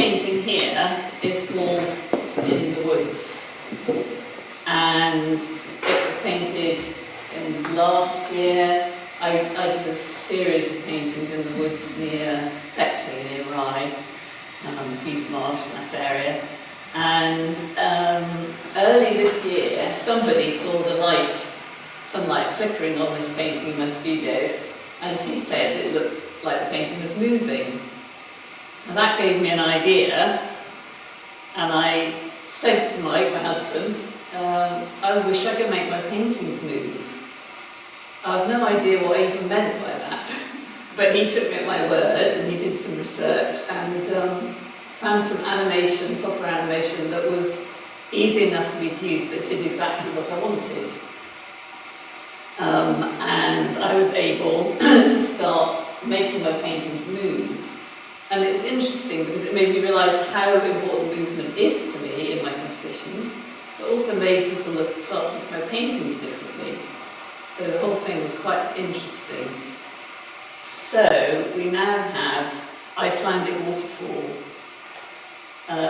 painting here is called In the Woods, and it was painted in last year. I did a series of paintings in the woods near Beckley, near Rye, Pease Marsh, that area. And early this year, somebody saw the sunlight flickering on this painting in my studio, and she said it looked like the painting was moving. And that gave me an idea, and I said to Mike, my husband, I wish I could make my paintings move. I've no idea what I even meant by that, but he took me at my word, and he did some research and found some animation, software animation, that was easy enough for me to use, but did exactly what I wanted. And I was able to start making my paintings move. And it's interesting because it made me realise how important movement is to me in my compositions, but also made people start to look at my paintings differently. So the whole thing was quite interesting. So we now have Icelandic waterfall.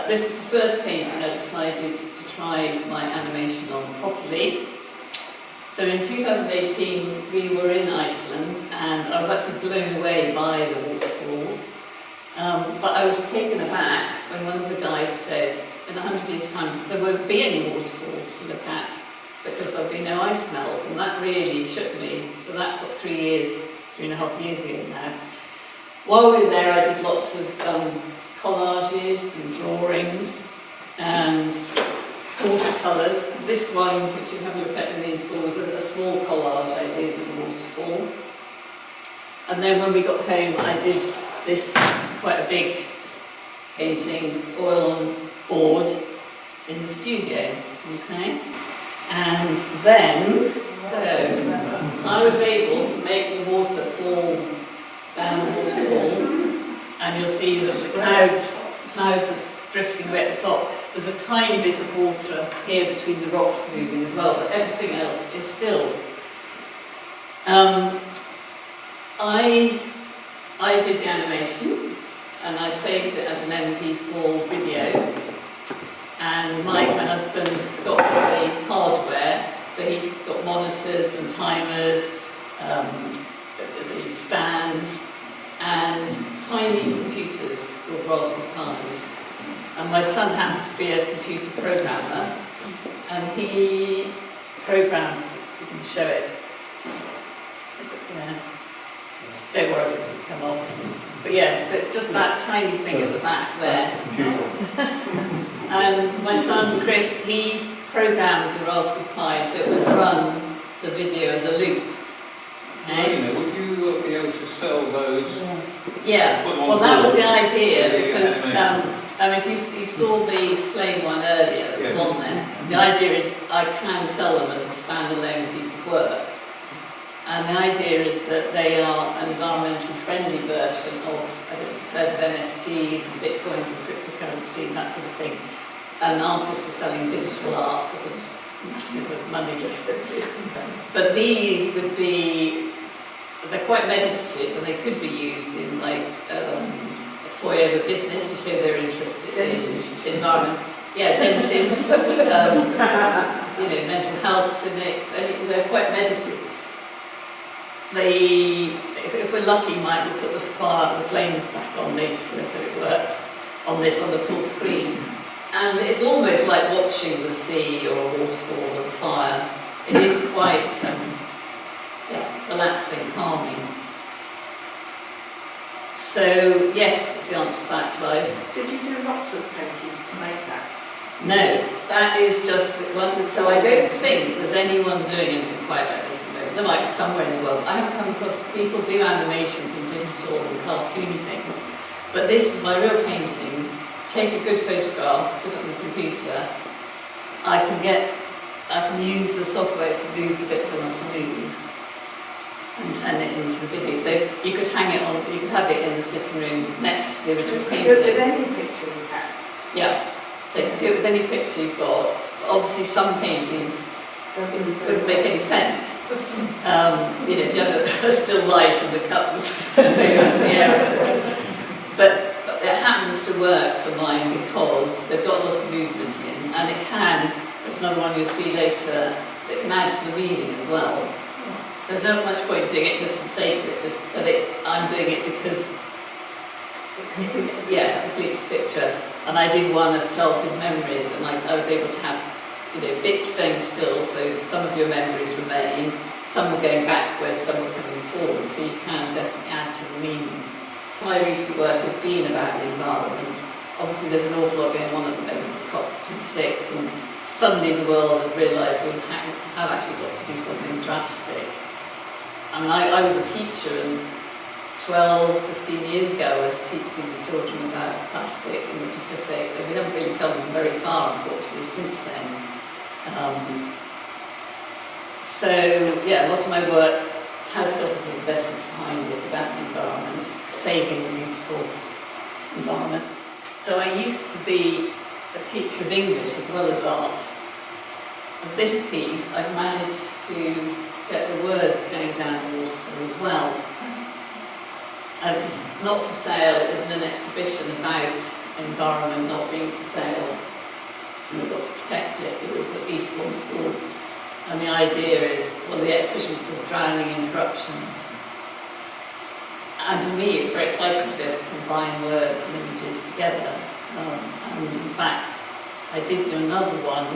This is the first painting I decided to try my animation on properly. So in 2018 we were in Iceland, and I was actually blown away by the waterfalls. But I was taken aback when one of the guides said, in 100 years' time there won't be any waterfalls to look at because there'll be no ice melt, and that really shook me. So that's what 3.5 years ago now. While we were there, I did lots of collages and drawings and watercolours. This one, which you have a look at in the school, was a small collage I did of a waterfall. And then when we got home, I did this quite a big painting, oil on board, in the studio. Okay? And then, so I was able to make the water fall down the waterfall, and you'll see that the clouds are drifting away at the top. There's a tiny bit of water here between the rocks moving as well, but everything else is still. I did the animation, and I saved it as an MP4 video. And Mike, my husband, got the hardware, so he got monitors and timers, the stands, and tiny computers called Raspberry Pis. And my son happens to be a computer programmer, and he programmed, you can show it. Is it there? Don't worry if it doesn't come off. But yeah, so it's just that tiny thing at the back there. And my son Chris, he programmed the Raspberry Pi so it would run the video as a loop. Okay? Rowena, would you be able to sell those? Yeah, well that was the idea, because I mean, if you saw the flame one earlier that was on there, the idea is I can sell them as a standalone piece of work. And the idea is that they are an environmentally friendly version of, I don't know if you've heard of NFTs and Bitcoins and cryptocurrency and that sort of thing. And artists are selling digital art for sort of masses of money. But these would be, they're quite meditative, and they could be used in like a foyer of a business to show they're interested in environment. Yeah, dentists, mental health clinics, and they're quite meditative. If we're lucky, Mike will put the flames back on later for us so it works on the full screen. And it's almost like watching the sea or a waterfall or a fire. It is quite relaxing, calming. So yes, that's the answer to that, Clive. Did you do lots of paintings to make that? No, that is just one. So I don't think there's anyone doing anything quite like this at the moment. There might be somewhere in the world. I haven't come across people do animations and digital and cartoony things. But this is my real painting. Take a good photograph, put it on the computer. I can use the software to move the bits I want to move and turn it into the video. So you could hang it on, you could have it in the sitting room next to the original painting. You could do it with any picture you have. Yeah, so you can do it with any picture you've got. But obviously some paintings wouldn't make any sense. If you had a still life and the cup was going up in the air or something. But it happens to work for my satisfying because they've got lots of movement in, and it can, that's another one you'll see later, that can add to the meaning as well. There's not much point doing it just for the sake of it, I'm doing it because it completes the picture. And I did one of childhood memories, and I was able to have, bits staying still, so some of your memories remain, some were going backwards, some were coming forward, so you can definitely add to the meaning. My recent work has been about the environment. Obviously there's an awful lot going on at the moment with COP26, and suddenly the world has realised we have actually got to do something drastic. I mean, I was a teacher, and 12, 15 years ago I was teaching the children about plastic in the Pacific, and we haven't really come very far, unfortunately, since then. So, yeah, a lot of my work has got a sort of message behind it about the environment, saving a beautiful environment. So I used to be a teacher of English as well as art. And this piece, I've managed to get the words going down the waterfall as well. And it's not for sale, it was in an exhibition about environment not being for sale. And we've got to protect it. It was at Eastbourne School. And the idea is, well, the exhibition was called Drowning in Corruption. And for me, it's very exciting to be able to combine words and images together. And in fact, I did do another one,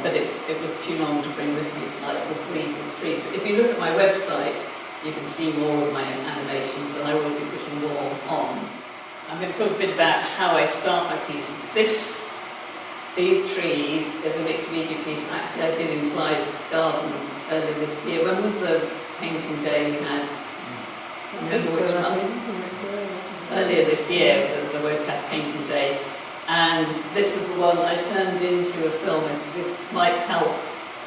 but it was too long to bring with me tonight, called Breathing Trees. But if you look at my website, you can see more of my animations, and I will be putting more on. I'm going to talk a bit about how I start my pieces. These trees is a mixed media piece, and actually I did in Clive's garden earlier this year. When was the painting day we had? I remember which month? Earlier this year, there was a webcast painting day, and this was the one I turned into a film with Mike's help.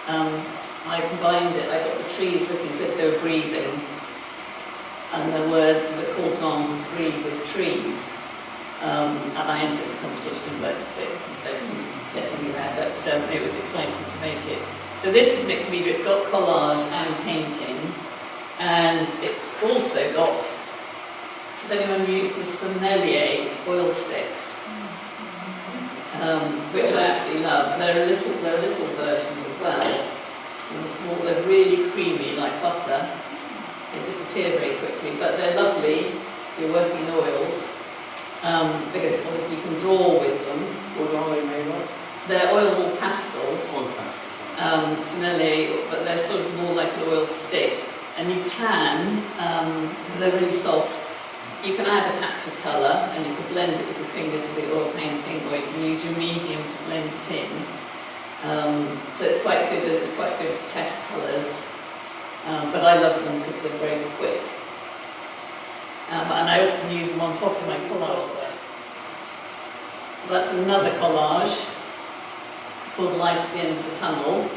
I combined it, I got the trees looking as if they were breathing, and the word, the call to arms was breathe with trees. And I entered the competition, but they didn't get anywhere, but it was exciting to make it. So this is mixed media, it's got collage and painting, and it's also got, has anyone used the Sommelier oil sticks? Which I absolutely love. There are little versions as well. And they're really creamy, like butter. They disappear very quickly, but they're lovely if you're working in oils. Because obviously you can draw with them. What are they made of? They're oil pastels. Oil pastels. Sinelli, but they're sort of more like an oil stick. And you can, because they're really soft, you can add a patch of colour and you can blend it with your finger to the oil painting, or you can use your medium to blend it in. So it's quite good, and it's quite good to test colours. But I love them because they're very quick. And I often use them on top of my collage. That's another collage called Light at the End of the Tunnel.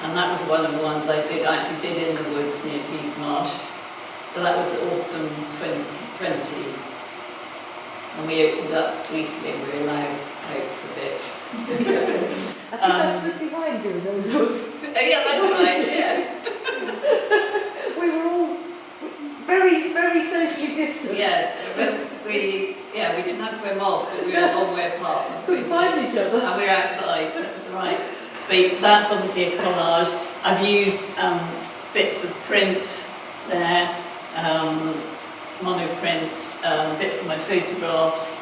And that was one of the ones I actually did in the woods near Pease Marsh. So that was autumn 2020. And we opened up briefly and we were allowed out for a bit. I think I stood behind you in those books. Yeah, that's right, yes. We were all very, very socially distant. Yes, we didn't have to wear masks, but we were a long way apart. Couldn't find each other. And we were outside, so that was right. But that's obviously a collage. I've used bits of print there, monoprints, bits of my photographs,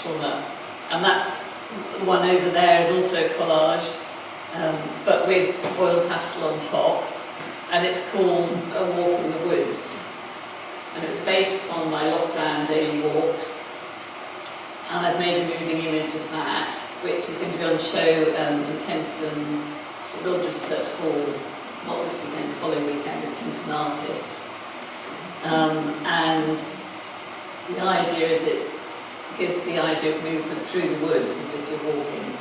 drawn up. And that's the one over there is also collage, but with oil pastel on top. And it's called A Walk in the Woods. And it was based on my lockdown daily walks. And I've made a moving image of that, which is going to be on show in Tenterden St Mildred's Church Hall, not this weekend, the following weekend with Tenterden artists. And the idea is it gives the idea of movement through the woods as if you're walking.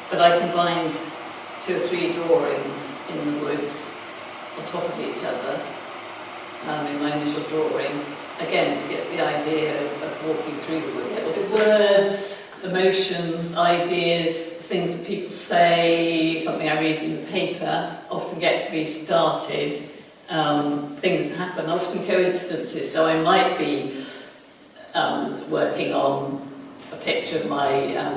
But I combined 2 or 3 drawings in the woods on top of each other in my initial drawing, again to get the idea of walking through the woods. Yes, The words, emotions, ideas, things that people say, something I read in the paper often gets me started. Things that happen, often coincidences, so I might be working on a picture of my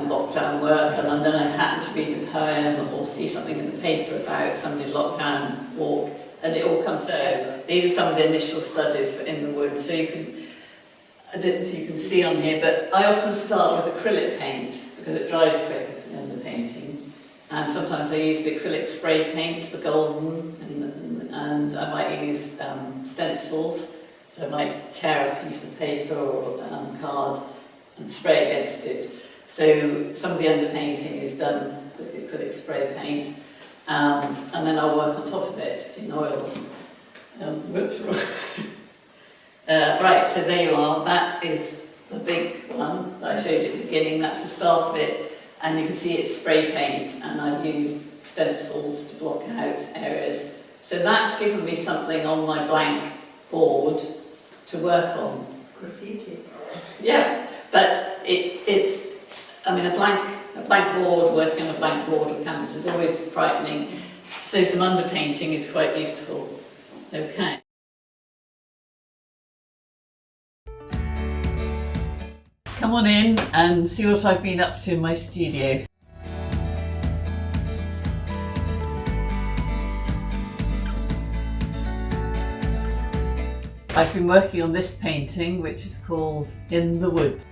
lockdown work, and then I happen to read a poem or see something in the paper about somebody's lockdown walk, and it all comes together. These are some of the initial studies for In the Woods. So you can, I don't know if you can see on here, but I often start with acrylic paint because it dries quicker than the painting. And sometimes I use the acrylic spray paints, the golden, and I might use stencils. So I might tear a piece of paper or card and spray against it. So some of the underpainting is done with the acrylic spray paint. And then I'll work on top of it in oils. Whoops. Right, so there you are. That is the big one that I showed you at the beginning. That's the start of it. And you can see it's spray paint, and I've used stencils to block out areas. So that's given me something on my blank board to work on. Graffiti. Yeah, but it's, I mean, a blank board, working on a blank board or canvas is always frightening. So some underpainting is quite useful. Okay. Come on in and see what I've been up to in my studio. I've been working on this painting, which is called In the Woods.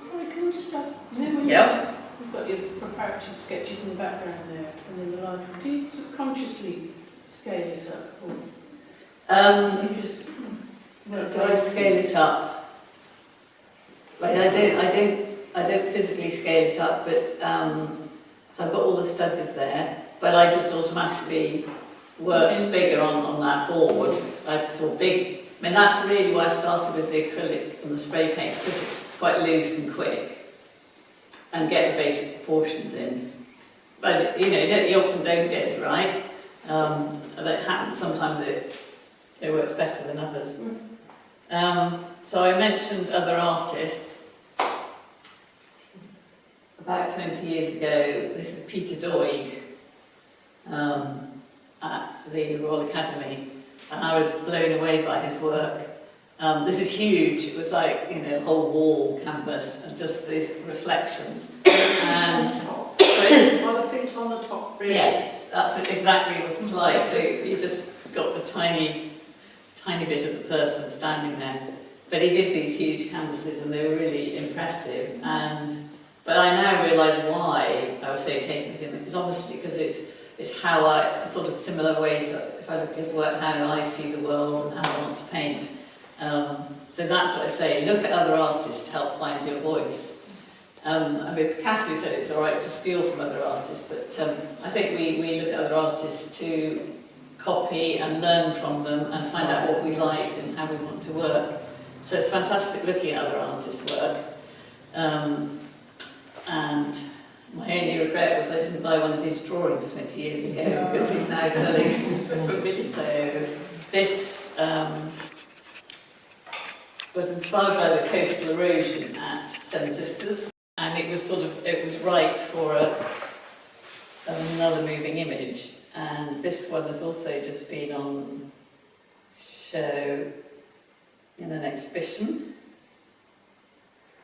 Sorry, can I just ask, you know when Yep. you've got your preparatory sketches in the background there, and then the large one, do you subconsciously scale it up? Or you just Do I scale it up? Right, I don't physically scale it up, but so I've got all the studies there, but I just automatically worked bigger on that board. I saw big. I mean, that's really why I started with the acrylic and the spray paint, because it's quite loose and quick, and get the basic proportions in. But you know, you often don't get it right. That happens. Sometimes it works better than others. So I mentioned other artists. About 20 years ago, this is Peter Doig at the Royal Academy, and I was blown away by his work. This is huge. It was like, you know, a whole wall canvas and just these reflections. And Are the feet on the top, really? yes, that's exactly what it's like. So you just got the tiny bit of the person standing there. But he did these huge canvases, and they were really impressive. But I now realise why I was so taken with him. It's obviously because it's how a sort of similar way to, if I look at his work, how I see the world and how I want to paint. So that's what I say, look at other artists to help find your voice. I mean, Picasso said it's all right to steal from other artists, but I think we look at other artists to copy and learn from them and find out what we like and how we want to work. So it's fantastic looking at other artists' work. And my only regret was I didn't buy one of his drawings 20 years ago, because he's now selling for millions. So this was inspired by the coastal erosion at Seven Sisters, and it was right for another moving image. And this one has also just been on show in an exhibition.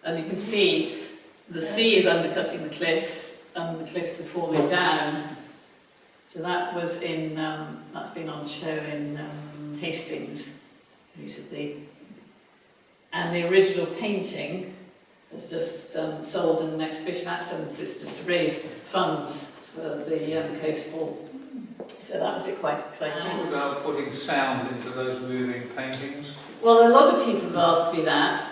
And you can see the sea is undercutting the cliffs, and the cliffs are falling down. So that was in, that's been on show in Hastings recently. And the original painting was just sold in an exhibition at Seven Sisters to raise funds for the coastal. So that was quite exciting. Talk about putting sound into those moving paintings. Well, a lot of people have asked me that.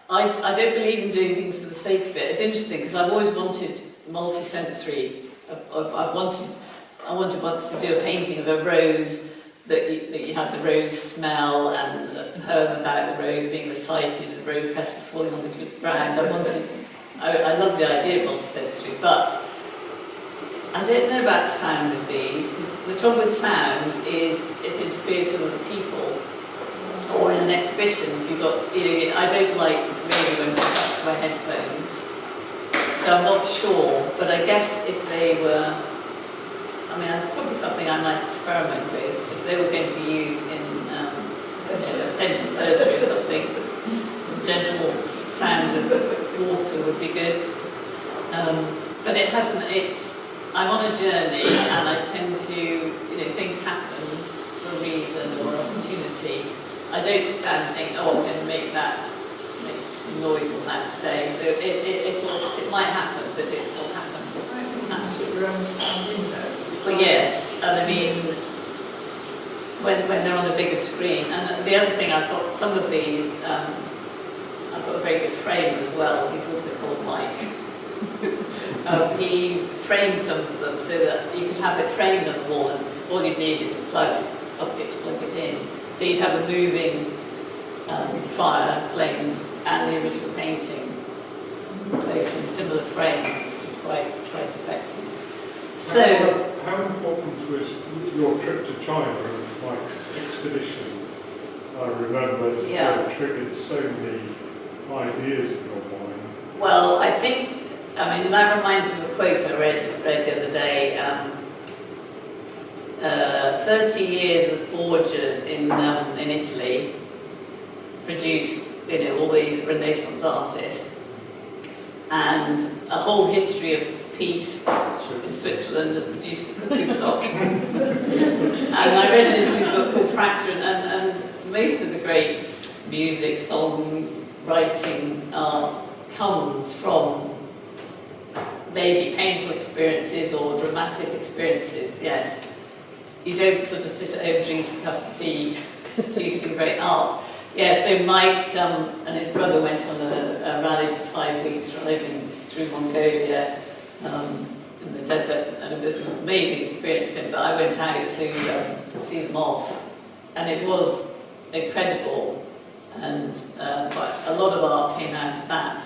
I don't believe in doing things for the sake of it. It's interesting because I've always wanted multi-sensory. I wanted once to do a painting of a rose that you had the rose smell and the poem about the rose being recited and rose petals falling on the ground. I love the idea of multi-sensory, but I don't know about the sound of these, because the trouble with sound is it interferes with other people. Or in an exhibition, you've got, I don't like really when people have to wear headphones. So I'm not sure, but I guess if they were, that's probably something I might experiment with. If they were going to be used in dentist surgery or something, some gentle sound of water would be good. But it hasn't, I'm on a journey and I tend to, things happen for a reason or opportunity. I don't stand and think, I'm going to make noise on that today. So it might happen, but it will happen. Well, yes, and when they're on a bigger screen. And the other thing, I've got some of these, I've got a very good framer as well. He's also called Mike. He framed some of them so that you could have it framed on the wall, and all you need is a socket to plug it in. So you'd have a moving fire, flames, and the original painting, both in a similar frame, which is quite effective. So, how important was your trip to China and Mike's expedition? I remember triggered so many ideas in your mind. Well, I think, that reminds me of a quote I read the other day. 30 years of Borgias in Italy produced, all these Renaissance artists, and a whole history of peace in Switzerland has produced the cooking clock. And I read an history book called Fracture, and most of the great music, songs, writing, art comes from maybe painful experiences or dramatic experiences, yes. You don't sort of sit at home drinking a cup of tea, producing great art. Yeah, so Mike and his brother went on a rally for 5 weeks, driving through Mongolia in the desert, and it was an amazing experience for him. But I went out to see them off, and it was incredible, and but a lot of art came out of that.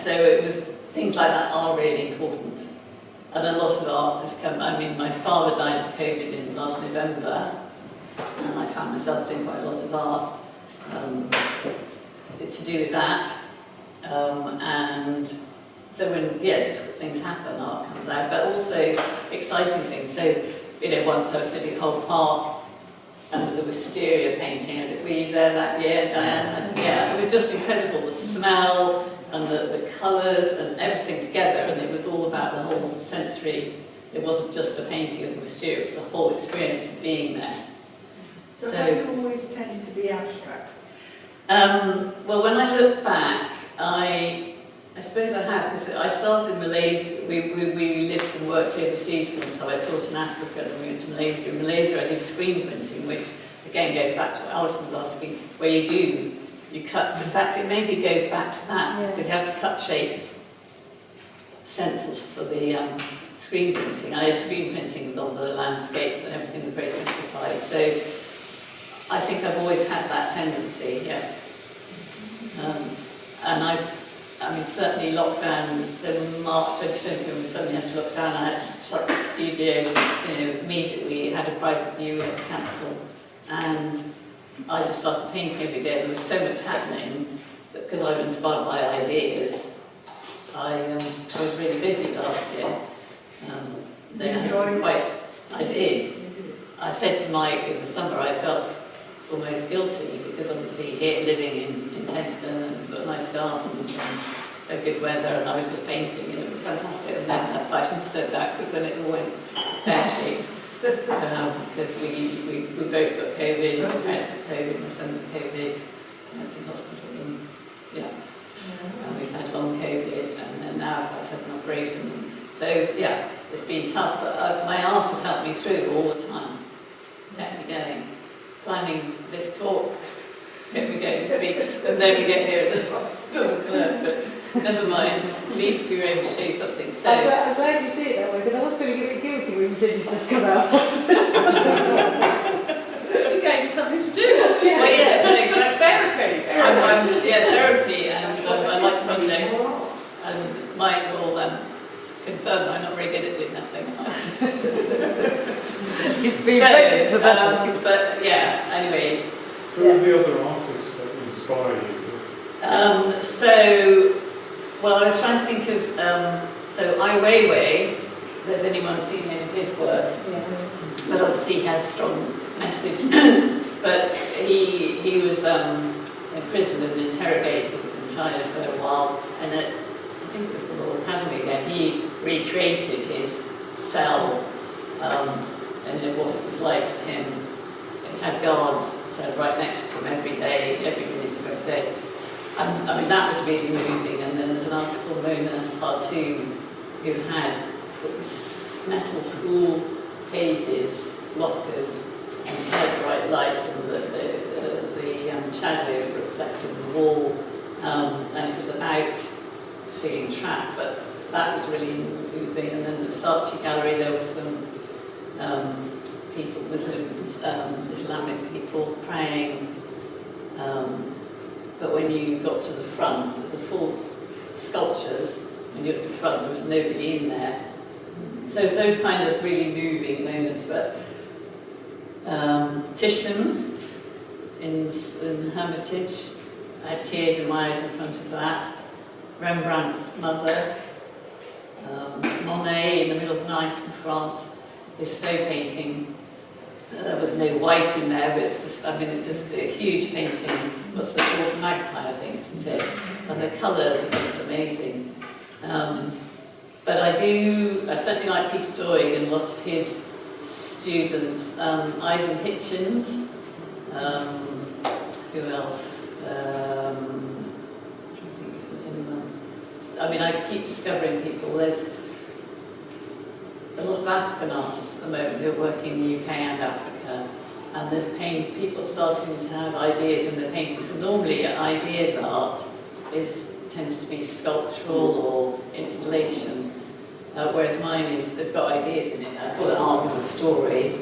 So it was, things like that are really important. And a lot of art has come, my father died of COVID in last November, and I found myself doing quite a lot of art to do with that. And so when, difficult things happen, art comes out, but also exciting things. So, once I was sitting at Hull Park under the wisteria painting, were you there that year, Diane? Yeah, it was just incredible, the smell, and the colours and everything together, and it was all about the whole sensory. It wasn't just a painting of the wisteria, it was the whole experience of being there. So have you always tended to be abstract? Well, when I look back, I suppose I have, because I started in Malaysia. We lived and worked overseas for a time. I taught in Africa, and we went to Malaysia. In Malaysia I did screen printing, which again goes back to what Alice was asking, where you cut, in fact it maybe goes back to that, because you have to cut shapes, stencils for the screen printing. I had screen printings on the landscape and everything was very simplified, so I think I've always had that tendency, and certainly lockdown, so in March 2020 when we suddenly had to lock down, I had to shut the studio, immediately, had a private view, we had to cancel. and I just started painting every day. There was so much happening that because I was inspired by ideas, I was really busy last year. I did. I said to Mike in the summer I felt almost guilty because obviously here living in Tenterden and got a nice garden and a good weather, and I was just painting and it was fantastic. And then I shouldn't have said that because then it all went pear-shaped. Because we both got COVID, my parents had COVID, my son had COVID, parents in hospital, and yeah. And we've had long COVID, and then now I've had to have an operation. So yeah, it's been tough, but my art has helped me through all the time. Kept me going. Planning this talk kept me going this week, and then we get here and it doesn't work, but never mind. At least we were able to show you something. So I'm glad you see it that way, because I was feeling a bit guilty when you said you'd just come out. You gave me something to do. well, yeah, but it's like therapy. Therapy, and I like projects. And Mike will confirm I'm not very good at doing nothing. He's been very So, but yeah, anyway. Who are the other artists that inspire you? Well, I was trying to think of, so Ai Weiwei, if anyone's seen any of his work, but obviously he has strong message. But he was imprisoned and interrogated in China for a while, and I think it was the Royal Academy again, he recreated his cell and what it was like for him. He had guards right next to him every day, every minute of every day. I mean, that was really moving. And then there's an artist called Rowena who had metal school cages, lockers, and she had bright lights, and the shadows were reflected in the wall. And it was about feeling trapped, but that was really moving. And then the Saatchi Gallery, there were some people, Muslims, Islamic people praying. But when you got to the front, there's a full sculptures. When you got to the front, there was nobody in there. So it's those kind of really moving moments. But Titian in Hermitage, I had tears in my eyes in front of that. Rembrandt's mother, Monet in the middle of the night in France, his snow painting. There was no white in there, but it's just, I mean, it's just a huge painting. What's the called? Magpie, I think, isn't it? And the colours are just amazing. But I certainly like Peter Doig and a lot of his students. Ivan Hitchens. Who else? I'm trying to think if there's anyone. I mean, I keep discovering people. There's a lot of African artists at the moment who are working in the UK and Africa, and there's people starting to have ideas in their paintings. So normally ideas art tends to be sculptural or installation, whereas mine has got ideas in it. I call it art with a story.